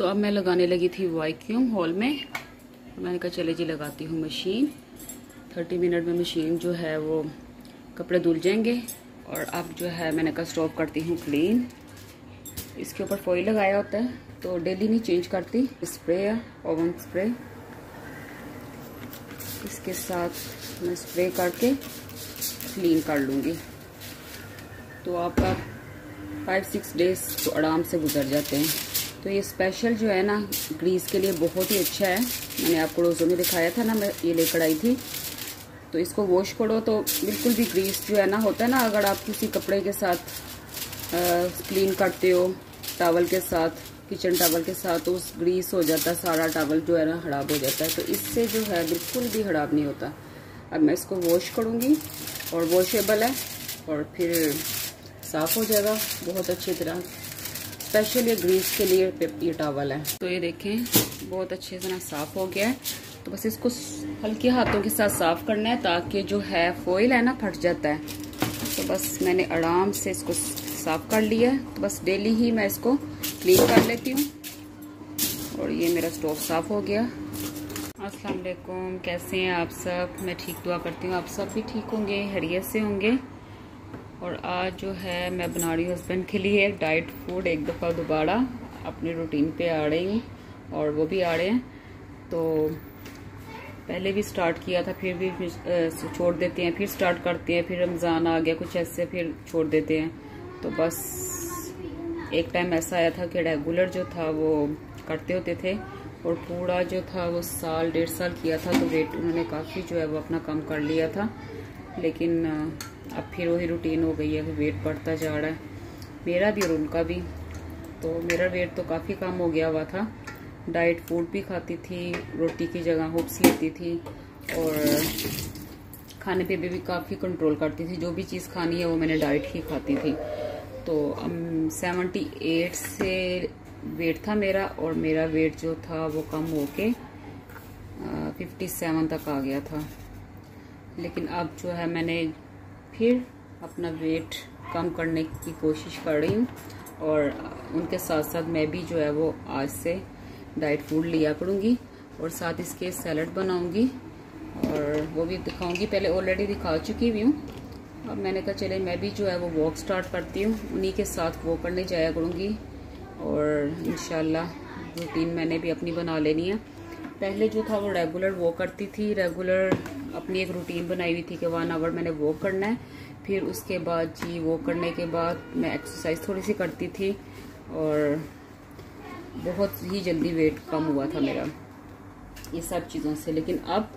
तो अब मैं लगाने लगी थी वैक्यूम हॉल में। मैंने कहा चले जी लगाती हूँ मशीन। 30 मिनट में मशीन जो है वो कपड़े धुल जाएंगे। और अब जो है मैंने कहा स्टोव करती हूँ क्लीन। इसके ऊपर फॉइल लगाया होता है तो डेली नहीं चेंज करती। स्प्रे है ओवन स्प्रे, इसके साथ मैं स्प्रे करके क्लीन कर लूँगी। तो आपका 5-6 डेज तो आराम से गुजर जाते हैं। तो ये स्पेशल जो है ना ग्रीस के लिए बहुत ही अच्छा है। मैंने आपको रोज़ों में दिखाया था ना, मैं ये लेकर आई थी। तो इसको वॉश करो तो बिल्कुल भी ग्रीस जो है ना होता है ना, अगर आप किसी कपड़े के साथ क्लीन करते हो टॉवल के साथ, किचन टॉवल के साथ, तो उस ग्रीस हो जाता है, सारा टॉवल जो है ना खराब हो जाता है। तो इससे जो है बिल्कुल भी खराब नहीं होता। अब मैं इसको वॉश करूँगी और वॉशेबल है और फिर साफ़ हो जाएगा बहुत अच्छी तरह। स्पेशल ये ग्रीस के लिए ये टॉवल है। तो ये देखें बहुत अच्छे से ना साफ़ हो गया है। तो बस इसको हल्के हाथों के साथ साफ़ करना है ताकि जो है फॉइल है ना फट जाता है। तो बस मैंने आराम से इसको साफ़ कर लिया है। तो बस डेली ही मैं इसको क्लीन कर लेती हूँ। और ये मेरा स्टोव साफ़ हो गया। अस्सलाम वालेकुम, कैसे हैं आप सब? मैं ठीक दुआ करती हूँ आप सब भी ठीक होंगे, खैरियत से होंगे। और आज जो है मैं बना रही हूँ हस्बैंड के लिए डाइट फूड। एक दफ़ा दोबारा अपनी रूटीन पे आ रही हूँ और वो भी आ रहे हैं। तो पहले भी स्टार्ट किया था, फिर भी छोड़ देते हैं, फिर स्टार्ट करते हैं, फिर रमज़ान आ गया कुछ ऐसे, फिर छोड़ देते हैं। तो बस एक टाइम ऐसा आया था कि रेगुलर जो था वो करते होते थे और पूरा जो था वो 1.5 साल किया था। तो वेट उन्होंने काफ़ी जो है वो अपना कम कर लिया था। लेकिन अब फिर वही रूटीन हो गई है कि वेट बढ़ता जा रहा है, मेरा भी और उनका भी। तो मेरा वेट तो काफ़ी कम हो गया हुआ था। डाइट फूड भी खाती थी, रोटी की जगह हुप्स लेती थी और खाने पे भी काफ़ी कंट्रोल करती थी। जो भी चीज़ खानी है वो मैंने डाइट ही खाती थी। तो 78 से वेट था मेरा और मेरा वेट जो था वो कम होके 57 तक आ गया था। लेकिन अब जो है मैंने फिर अपना वेट कम करने की कोशिश कर रही हूँ और उनके साथ साथ मैं भी जो है वो आज से डाइट फूड लिया करूँगी और साथ इसके सैलड बनाऊँगी और वो भी दिखाऊँगी। पहले ऑलरेडी दिखा चुकी हुई हूँ। अब मैंने कहा चले मैं भी जो है वो वॉक स्टार्ट करती हूँ, उन्हीं के साथ वॉक करने जाया करूँगी और इंशाल्लाह रूटीन मैंने भी अपनी बना लेनी है। पहले जो था वो रेगुलर वॉक करती थी, रेगुलर अपनी एक रूटीन बनाई हुई थी कि 1 आवर मैंने वॉक करना है। फिर उसके बाद जी वॉक करने के बाद मैं एक्सरसाइज थोड़ी सी करती थी और बहुत ही जल्दी वेट कम हुआ था मेरा ये सब चीज़ों से। लेकिन अब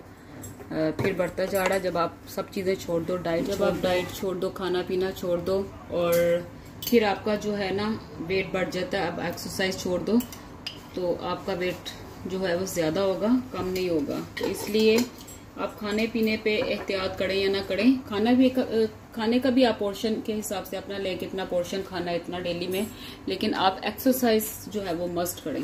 फिर बढ़ता जा रहा है। जब आप सब चीज़ें छोड़ दो, जब आप डाइट छोड़ दो, खाना पीना छोड़ दो और फिर आपका जो है ना वेट बढ़ जाता है। अब एक्सरसाइज छोड़ दो तो आपका वेट जो है वो ज़्यादा होगा, कम नहीं होगा। तो इसलिए आप खाने पीने पे एहतियात करें या ना करें, खाने का भी आप पोर्शन के हिसाब से अपना लें, कितना पोर्शन खाना है इतना डेली में। लेकिन आप एक्सरसाइज जो है वो मस्ट करें।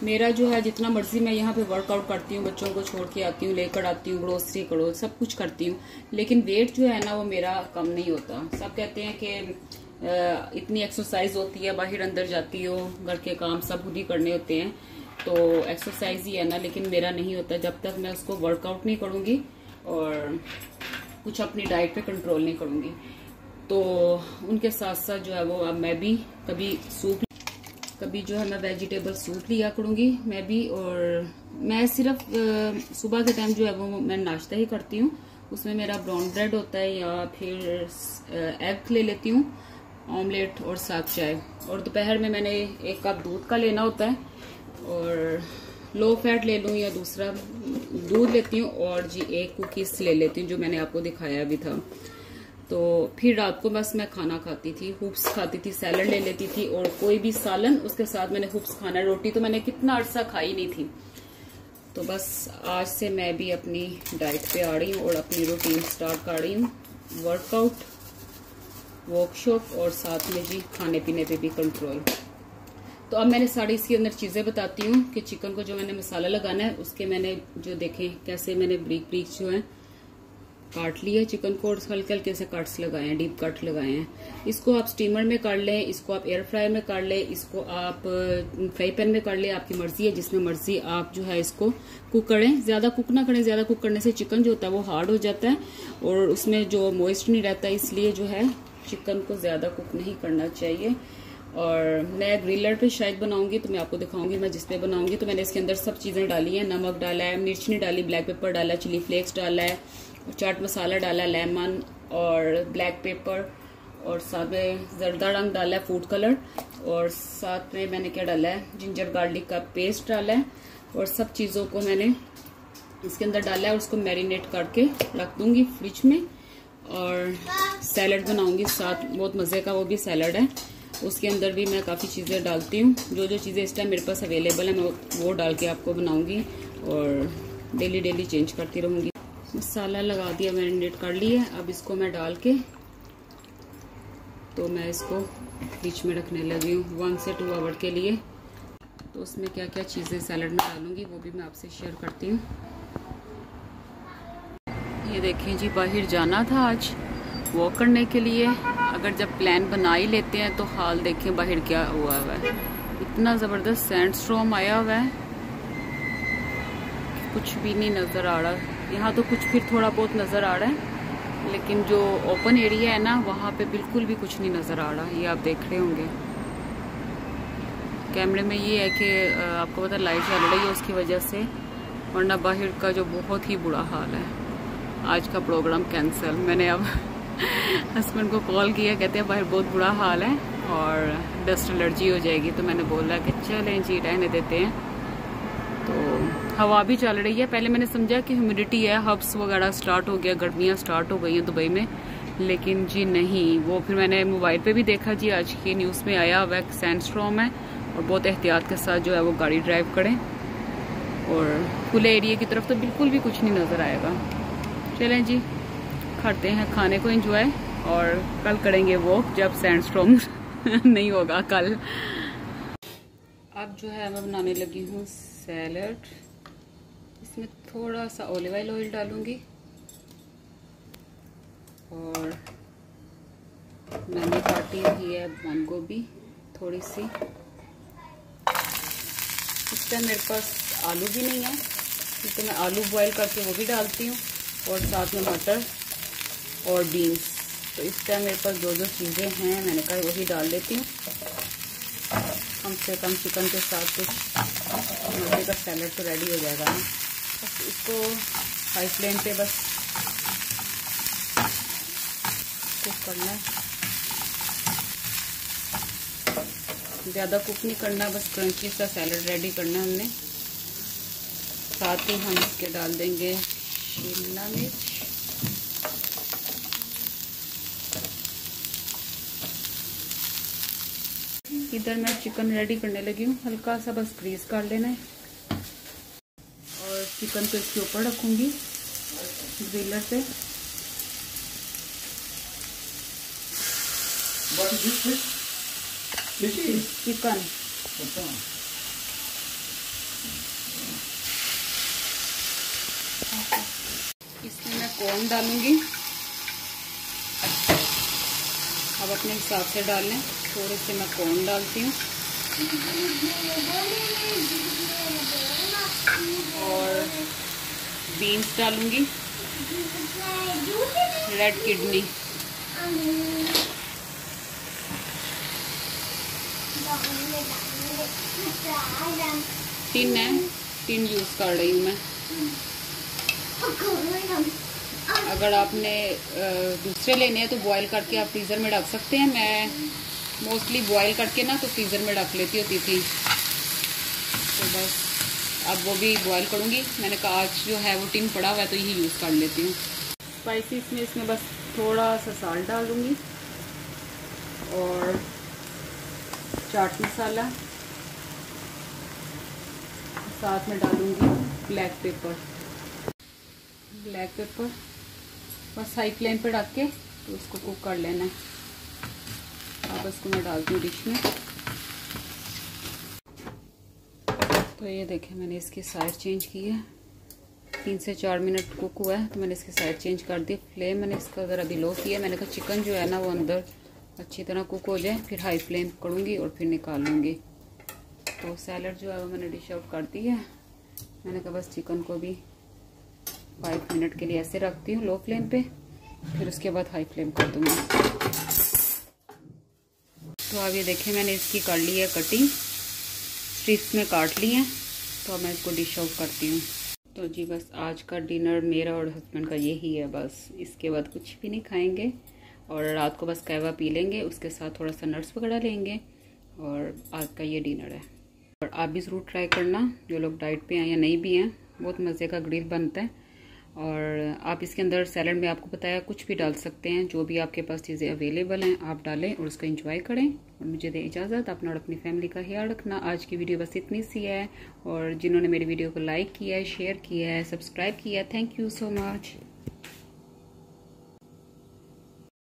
मेरा जो है जितना मर्जी मैं यहाँ पे वर्कआउट करती हूँ, बच्चों को छोड़ के आती हूँ, लेकर आती हूँ, ग्रोसरी करो, सब कुछ करती हूँ, लेकिन वेट जो है ना वो मेरा कम नहीं होता। सब कहते हैं कि इतनी एक्सरसाइज होती है, बाहर अंदर जाती हो, घर के काम सब खुद ही करने होते हैं, तो एक्सरसाइज ही है ना। लेकिन मेरा नहीं होता जब तक मैं उसको वर्कआउट नहीं करूँगी और कुछ अपनी डाइट पे कंट्रोल नहीं करूँगी। तो उनके साथ साथ जो है वो अब मैं भी कभी सूप, कभी जो है मैं वेजिटेबल सूप लिया करूँगी मैं भी। और मैं सिर्फ सुबह के टाइम जो है वो मैं नाश्ता ही करती हूँ। उसमें मेरा ब्राउन ब्रेड होता है या फिर एग ले लेती हूँ, ऑमलेट और साथ चाय। और दोपहर में मैंने 1 कप दूध का लेना होता है और लो फैट ले लूँ या दूसरा दूध लेती हूँ और जी 1 कुकीज ले लेती हूँ जो मैंने आपको दिखाया भी था। तो फिर रात को बस मैं खाना खाती थी, हुप्स खाती थी, सैलड ले लेती थी और कोई भी सालन उसके साथ मैंने हुप्स खाना। रोटी तो मैंने कितना अरसा खाई नहीं थी। तो बस आज से मैं भी अपनी डाइट पे आ रही हूँ और अपनी रूटीन स्टार्ट कर रही हूँ। वर्कआउट, वर्कशॉप और साथ में जी खाने पीने पे भी कंट्रोल। तो अब मैंने सारी इसके अंदर चीज़ें बताती हूँ कि चिकन को जो मैंने मसाला लगाना है उसके मैंने जो देखें कैसे मैंने ब्रीक जो है काट लिया चिकन को और हल्के हल्के से कट्स लगाए हैं, डीप कट लगाए हैं। इसको आप स्टीमर में कर लें, इसको आप एयर फ्रायर में कर लें, इसको आप फ्राई पैन में कर लें, आपकी मर्जी है, जिसमें मर्जी आप जो है इसको कुक करें। ज्यादा कुक ना करें, ज्यादा कुक करने से चिकन जो होता है वो हार्ड हो जाता है और उसमें जो मॉइस्ट नहीं रहता, इसलिए जो है चिकन को ज्यादा कुक नहीं करना चाहिए। और मैं ग्रिलर पे शायद बनाऊंगी तो मैं आपको दिखाऊंगी मैं जिस पे बनाऊंगी। तो मैंने इसके अंदर सब चीजें डाली हैं, नमक डाला है, मिर्च नहीं डाली, ब्लैक पेपर डाला, चिली फ्लेक्स डाला है, चाट मसाला डाला, लेमन और ब्लैक पेपर, और साथ में जर्दा रंग डाला है, फूड कलर, और साथ में मैंने क्या डाला है, जिंजर गार्लिक का पेस्ट डाला है। और सब चीजों को मैंने इसके अंदर डाला है और उसको मैरिनेट करके रख दूंगी फ्रिज में। और सैलड बनाऊंगी साथ, बहुत मजे का वो भी सैलड है, उसके अंदर भी मैं काफ़ी चीज़ें डालती हूँ। जो जो चीज़ें इस टाइम मेरे पास अवेलेबल है मैं वो डाल के आपको बनाऊंगी और डेली डेली चेंज करती रहूँगी। मसाला लगा दिया, मैरिनेट कर लिया। अब इसको मैं डाल के तो मैं इसको फ्रिज में रखने लगी हूँ 1 से 2 आवर के लिए। तो उसमें क्या क्या चीज़ें सैलड में डालूंगी वो भी मैं आपसे शेयर करती हूँ। ये देखें जी, बाहर जाना था आज वॉक करने के लिए। अगर जब प्लान बना ही लेते हैं तो हाल देखें बाहर क्या हुआ हुआ है। इतना ज़बरदस्त सैंड स्टॉर्म आया हुआ है, कुछ भी नहीं नज़र आ रहा। यहाँ तो कुछ फिर थोड़ा बहुत नज़र आ रहा है, लेकिन जो ओपन एरिया है ना वहाँ पे बिल्कुल भी कुछ नहीं नज़र आ रहा। ये आप देख रहे होंगे कैमरे में। ये है कि आपको पता लाइट चल रही है उसकी वजह से, वरना बाहर का जो बहुत ही बुरा हाल है। आज का प्रोग्राम कैंसिल। मैंने अब हस्बैंड को कॉल किया, कहते हैं बाहर बहुत बुरा हाल है और डस्ट एलर्जी हो जाएगी। तो मैंने बोला कि चलें जी रहने देते हैं। तो हवा भी चल रही है। पहले मैंने समझा कि ह्यूमिडिटी है, हब्स वगैरह स्टार्ट हो गया, गर्मियाँ स्टार्ट हो गई हैं दुबई में, लेकिन जी नहीं। वो फिर मैंने मोबाइल पे भी देखा जी, आज की न्यूज़ में आया हुआ है सैंड स्टॉर्म है और बहुत एहतियात के साथ जो है वो गाड़ी ड्राइव करें। और खुले एरिया की तरफ तो बिल्कुल भी कुछ नहीं नज़र आएगा। चलें जी करते हैं खाने को एंजॉय और कल करेंगे वॉक जब सैंड स्टॉर्म नहीं होगा कल। अब जो है मैं बनाने लगी हूँ सैलड। इसमें थोड़ा सा ऑलिव ऑयल डालूंगी और मैंने काटी हुई है बंद गोभी थोड़ी सी। इस टाइम मेरे पास आलू भी नहीं है, तो मैं आलू बॉईल करके वो भी डालती हूँ और साथ में मटर और बीन्स। तो इस टाइम मेरे पास जो चीज़ें हैं मैंने कहा वही डाल देती हूँ। कम से कम चिकन के साथ कुछ मजे का सैलड तो रेडी हो जाएगा ना। बस इसको हाई फ्लेम पे बस कुक करना है, ज़्यादा कुक नहीं करना, बस क्रंची सा सैलड रेडी करना है हमने। साथ ही हम इसके डाल देंगे शिमला मिर्च, इधर मैं चिकन रेडी करने लगी हूँ। हल्का सा बस ग्रीस कर लेना है और चिकन को इसके ऊपर रखूंगी ग्रिलर पे। चिकन इसमें मैं कॉर्न डालूंगी। अब अपने हिसाब से डाल लें, थोड़े से मैं कॉर्न डालती हूँ और बीन्स डालूंगी, रेड किडनी, तीन यूज कर रही हूँ मैं। अगर आपने दूसरे लेने हैं तो बॉईल करके आप फ्रीज़र में रख सकते हैं। मैं मोस्टली बॉईल करके ना तो फ्रीज़र में रख लेती होती थी। तो बस अब वो भी बॉईल करूँगी। मैंने कहा आज जो है वो टिन पड़ा हुआ है तो यही यूज़ कर लेती हूँ। स्पाइसीज में इसमें बस थोड़ा सा साल्ट डाल दूँगी और चाट मसाला, साथ में डालूँगी ब्लैक पेपर। बस हाई फ्लेम पे रख के तो उसको कुक कर लेना है। अब इसको मैं डालती हूँ डिश में। तो ये देखें मैंने इसकी साइड चेंज की है 3 से 4 मिनट कुक हुआ है तो मैंने इसकी साइड चेंज कर दी। फ्लेम मैंने इसका ज़रा अभी लो किया। मैंने कहा चिकन जो है ना वो अंदर अच्छी तरह कुक हो जाए, फिर हाई फ्लेम करूँगी और फिर निकाल लूँगी। तो सैलड जो है वो मैंने डिश आउट कर दी है। मैंने कहा बस चिकन को भी 5 मिनट के लिए ऐसे रखती हूँ लो फ्लेम पे, फिर उसके बाद हाई फ्लेम कर दूँगी। तो अब ये देखें मैंने इसकी कर ली है कटिंग, स्ट्रिप्स में काट ली हैं। तो अब मैं इसको डिश आउट करती हूँ। तो जी बस आज का डिनर मेरा और हस्बैंड का यही है, बस इसके बाद कुछ भी नहीं खाएंगे और रात को बस कहवा पी लेंगे, उसके साथ थोड़ा सा नट्स वगैरह लेंगे और आज का ये डिनर है। और आप भी ज़रूर ट्राई करना, जो लोग डाइट पे हैं या नहीं भी हैं, बहुत मज़े का ग्रिल बनता है। और आप इसके अंदर सैलड में आपको बताया कुछ भी डाल सकते हैं, जो भी आपके पास चीज़ें अवेलेबल हैं आप डालें और उसको एंजॉय करें। और मुझे दें इजाज़त, अपना और अपनी फैमिली का ख्याल रखना। आज की वीडियो बस इतनी सी है और जिन्होंने मेरी वीडियो को लाइक किया है, शेयर किया है, सब्सक्राइब किया है, थैंक यू सो मच।